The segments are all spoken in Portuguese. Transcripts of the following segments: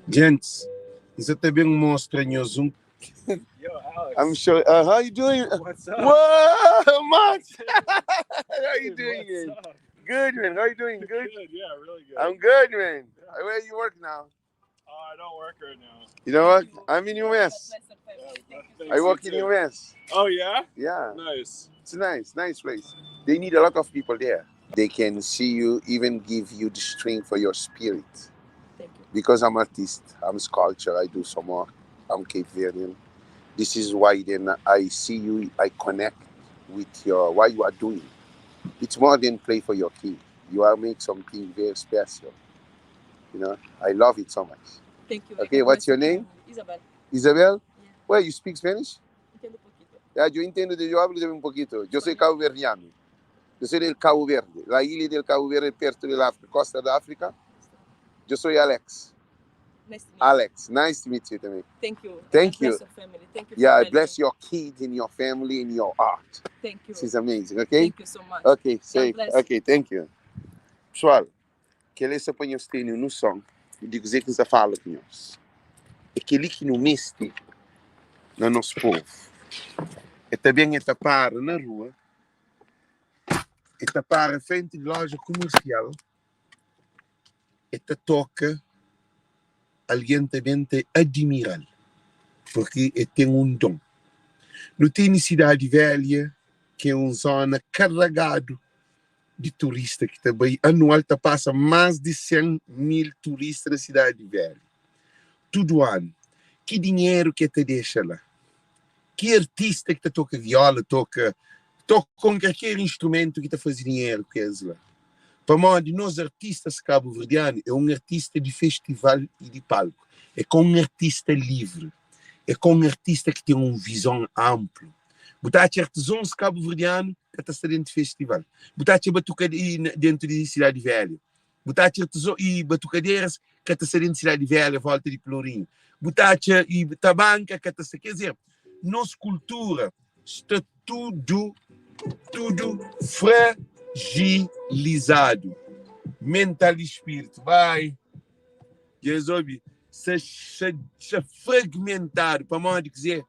Gents, isso também mostra no Zoom. Yo, Alex. I'm sure. How you doing? What's up? Whoa, man! How you doing, What's man? up? Good, man. How you doing? Good. Good, yeah, really good. I'm good, man. Where you work now? I don't work right now. You know what? I'm in US. Thanks, I work you in too. US. Oh, yeah? Yeah, Nice. it's a nice place. They need a lot of people there. They can see you, even give you the strength for your spirit. Thank you. Because I'm artist, I'm sculpture, I do some work. I'm Cape Verdean. This is why then I see you, I connect with your what you are doing. It's more than play for your kid. You are make something very special. You know, I love it so much. Thank you. Okay, what's your name? Isabel. Isabel? Yeah. Well, you speak Spanish? Entiendo poquito. Ya, yo entiendo, yo hablo de un poquito. Yo soy caboverdiano. Yo soy del Cabo Verde, la isla del Cabo Verde, perto de la costa de África. Yo soy Alex. Nice to meet you. Alex, nice to meet you también. Thank you. Thank God bless you. your family. Thank you. Yeah, for I bless me. your kids and your family and your art. Thank you. This is amazing, okay? Thank you so much. Okay, safe. bless. Okay, thank you. Pessoal, que eles apanham os tênis no som, e digo que eles falam com nós. É aquele que não meste no nosso povo. É também tapar na rua, é tapar a frente de loja comercial, é toca alguém também te admirar, porque tem dom. Não tem cidade velha, que é uma zona carregada de turistas, que também anual passa mais de 100 mil turistas na cidade velha. Tudo ano. Que dinheiro que te deixa lá? Que artista que te toca viola, toca com qualquer instrumento que te faz dinheiro que é lá. Para nós, nós artistas cabo-verdianos, é um artista de festival e de palco. É com um artista livre. É com um artista que tem uma visão ampla. Botar artesãos cabo-verdianos que está dentro de festival. Botar batucadeiras dentro de cidade velha. Botar artesãos e batucadeiras que está dentro de cidade velha, volta de Pelourinho. Botar e tabanca que está, quer dizer, nossa cultura está tudo fragilizado. Mental e espírito. Vai. Jesus, se fragmentado. Para nós dizer,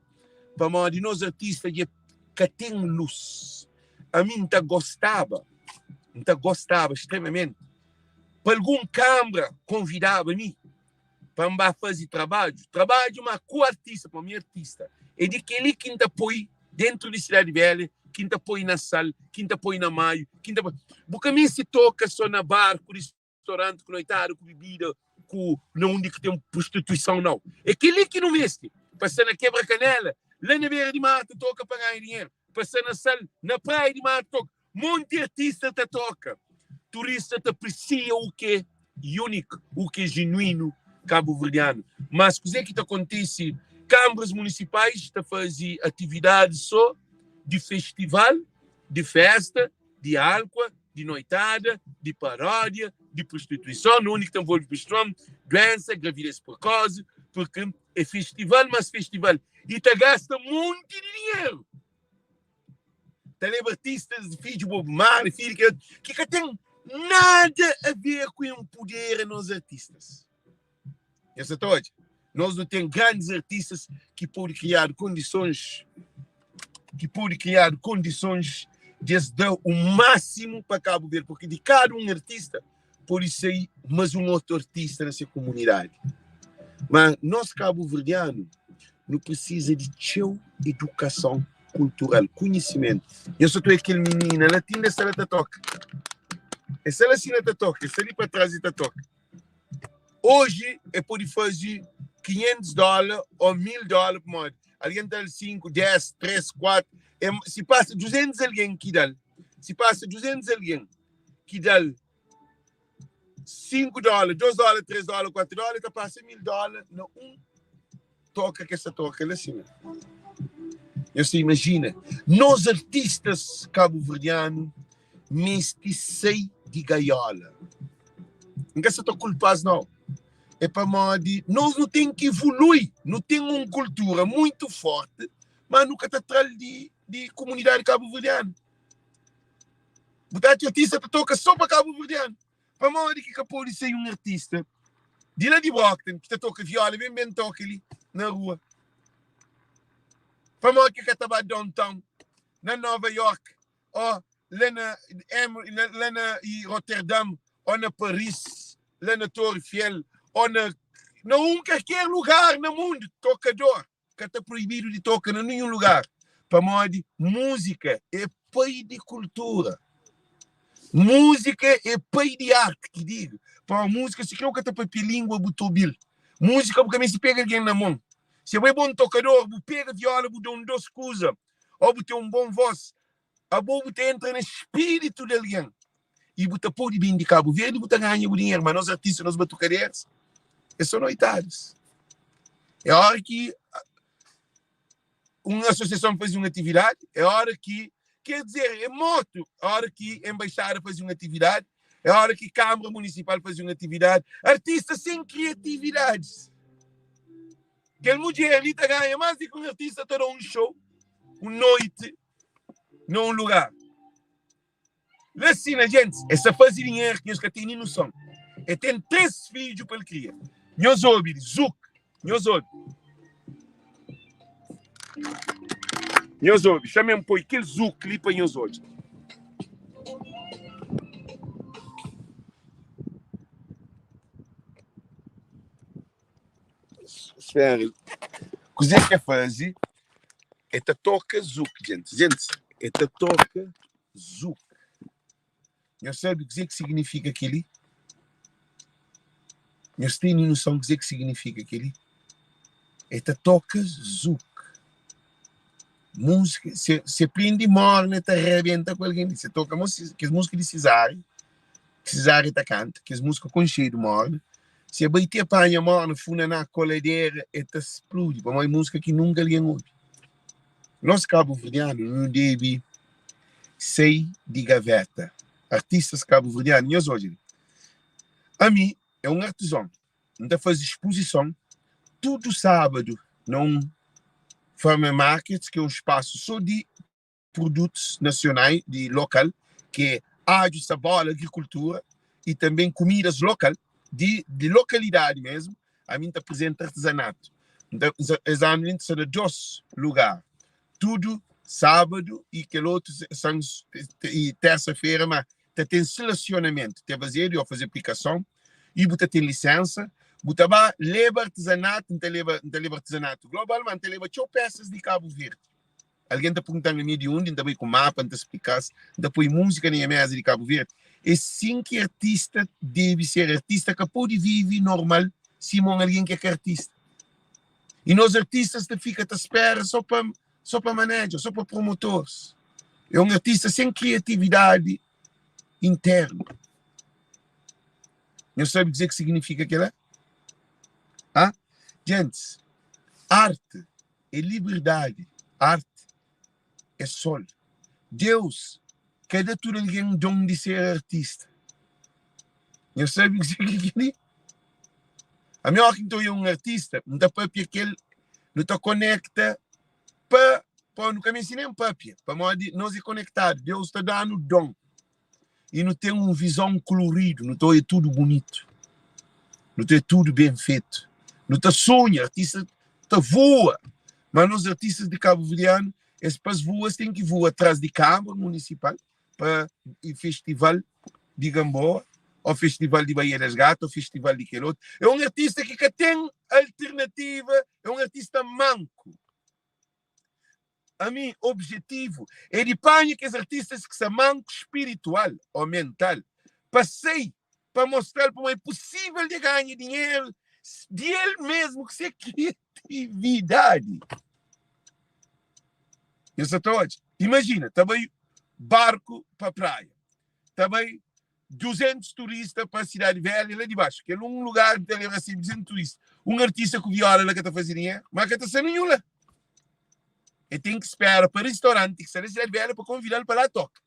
para nós, nós artistas, que tem luz. A mim gostava extremamente. Para algum câmara convidava-me para fazer trabalho uma co-artista, para mim artista. É de aquele que ainda põe dentro da cidade velha, que ainda põe na sala, que ainda põe na maio, que ainda põe... Porque a mim se toca só na bar, com restaurante, com noitado, com bebida, onde que tem prostituição, não. É aquele que não mexe. Passa na quebra-canela, lá na beira de mata, toca para ganhar dinheiro. Passa na sala, na praia de mata, toca. Monte artista te toca. Turista te aprecia o que é único, o que é genuíno cabo-verdiano. Mas o que é que acontece? Câmaras municipais estão a fazer atividades só de festival, de festa, de álcool, de noitada, de paródia, de prostituição, no único que envolve prostituição, doença, gravidez precoce, porque é festival, mas festival. E te gasta muito de dinheiro. Te leva artistas de filho de Bob Marley, filho que tem nada a ver com o poder nos artistas. Essa é toda. Nós não temos grandes artistas que podem criar condições de dar o máximo para Cabo Verde, porque de cada um artista pode sair mais um outro artista nessa comunidade. Mas nós cabo-verdianos não precisa de educação cultural, conhecimento. Eu só estou aquele menino, ela tem essa ela te toca. Essa ela sim te toca, essa ali para trás te toca. Hoje é pode fazer $500 ou $1.000 por mês. Alguém dá 5, 10, 3, 4. Se passa 200 alguém que dá. Se passa 200 alguém que dá $5, $2, $3, $4, que passa $1.000. Não, toca que essa toca lá assim. Você imagina, nós artistas cabo-verdianos, neste sei de gaiola. Não se estou culpado, não. É para nós não temos que evoluir, não temos uma cultura muito forte, mas nunca está atrás de comunidade cabo-verdiana. Botar artista que toca só para cabo-verdiano. Para que pode ser um artista De lá de Brockton, que toca viola, bem toca ali, na rua. Para mim, que estava downtown, na Nova York, ou lá na Rotterdam, ou na Paris, lá na Torre Eiffel, ou na qualquer lugar no mundo, tocador, que está proibido de tocar em nenhum lugar. Para mim, música é pai de cultura. Música é pai de arte, que digo. Para a música, se quer que está para língua, botobil. Música, porque também se pega alguém na mão. Se é bom tocador, você pega viola, você dá um doce coisa, ou você tem um bom voz, a boa você entra no espírito de alguém. E você pode vir de Cabo Verde, você ganha o dinheiro, mas nós artistas, nós batucadeiros, são noitados. É hora que uma associação faz uma atividade, é hora que, quer dizer, é moto, é hora que a embaixada faz uma atividade, é hora que a Câmara Municipal faz uma atividade. Artistas sem criatividades. Que a mulher ali ganha mais do que um artista todo um show, uma noite, num lugar. Assim, gente, essa faz dinheiro que eles têm noção. E tem 3 filhos para ele criar. Nós ouvimos, Zuc, nós ouvimos. Nós ouvimos, chamem por aquele Zuc ali para nós ouvimos. Espera. O que você quer fazer é tocar Zuc, gente. Gente, é tocar Zuc. Eu sabe o que significa aquilo? Eu tenho noção do que significa aquilo? É tocar Zuc. Música, se prende morna, te arrebenta com alguém. Você toca música, que as músicas de Cesário está canta, que as músicas com cheio de morna. Se a baita apanha morna, funa na coladeira, e te explode. Para uma música que nunca lhe ouve. Nós, cabo-verdianos, não deve ser de gaveta. Artistas cabo-verdianos, hoje. A mim, é um artesão. Ainda faz exposição todo sábado num Farmer Market, que é um espaço só de produtos nacionais, de local, que é água, sabor, agricultura e também comidas local, de localidade mesmo. A mim apresenta artesanato. Então, exatamente são 2 lugares. Tudo sábado e que outros são e terça-feira, mas tem selecionamento. Tem fazer aplicação e você tem licença. Você vai levar artesanato, não leva artesanato globalmente, leva 2 peças de Cabo Verde. Alguém está perguntando a mim de onde, ainda bem com o mapa, ainda explicar, ainda põe música na mesa de Cabo Verde. É assim que artista deve ser artista, que pode viver normal, se não alguém que é artista. E nós artistas ficam à espera só para manager, só para promotores. É um artista sem criatividade interna. Não sabe dizer o que significa aquilo? Ah? Gente, arte é liberdade, arte é sol. Deus quer dar tudo alguém um dom de ser artista. Não sabe dizer o que é? A minha hora que eu um artista, não dá para aquele, não está conecta para nunca me ensinei um papel, para nós é conectado. Deus está dando dom. E não tem uma visão colorida, não é tudo bonito. Não é tudo bem feito. Não está sonha, artista está voa. Mas nós artistas de Cabo Verdeano, essas voas têm que voar atrás de Câmara Municipal para o festival de Gamboa, ou festival de Baía das Gatas, ou festival de Quelote. É um artista que tem alternativa, é um artista manco. A mim, objetivo é de panha que os artistas que são mancos espiritual ou mental passei para mostrar como é possível de ganhar dinheiro de ele mesmo, que isso é criatividade. Isso hoje. Imagina, também barco para a praia, também 200 turistas para a cidade velha lá de baixo, que é um lugar que ele recebe 200 turistas. Um artista com viola lá que está fazendo dinheiro, mas que está sem nenhuma. Ele tem que esperar para o restaurante, que será a cidade velha, para convidá-lo para lá tocar.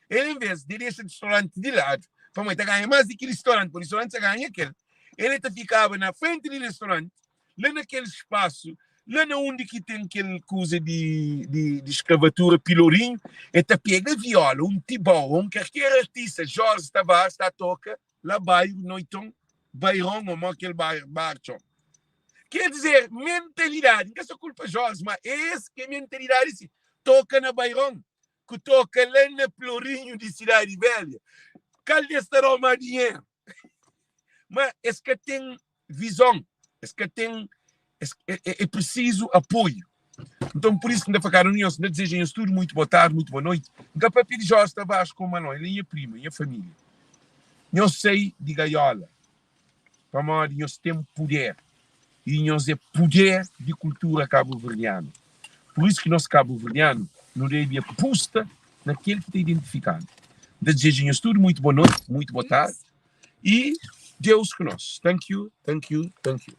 Ele, em vez de deixar o restaurante de lado, para mim, ganha mais do que o restaurante, porque o restaurante você ganha aquele. Ele ficava na frente do restaurante, lá naquele espaço, lá onde que tem aquele coisa de escravatura, pilorinho, ele pega a viola, um tibau, qualquer artista, Jorge Tavares, está a tocar, lá vai o noitão, bairão ou aquele barco. Quer dizer, mentalidade, não é só culpa Jorge, mas esse que é mentalidade, assim, toca na bairão, que toca lá na Pelourinho de Cidade Velha. Cadê esta Roma dinheiro? Mas esse que tem visão, esse que tem, é preciso apoio. Então, por isso que ainda ficaram uniões, ainda desejam tudo muito boa tarde, muito boa noite. Nunca para pedir Jorge Tavares como a nós, ele é minha prima, minha família. Eu sei de gaiola, para nós temos poder. E nós é poder de cultura cabo-verdiana. Por isso que nós cabo-verdiano não deve aposta naquele que está identificado. Desejamos tudo muito boa noite, muito boa tarde. E Deus conosco. Thank you, thank you, thank you.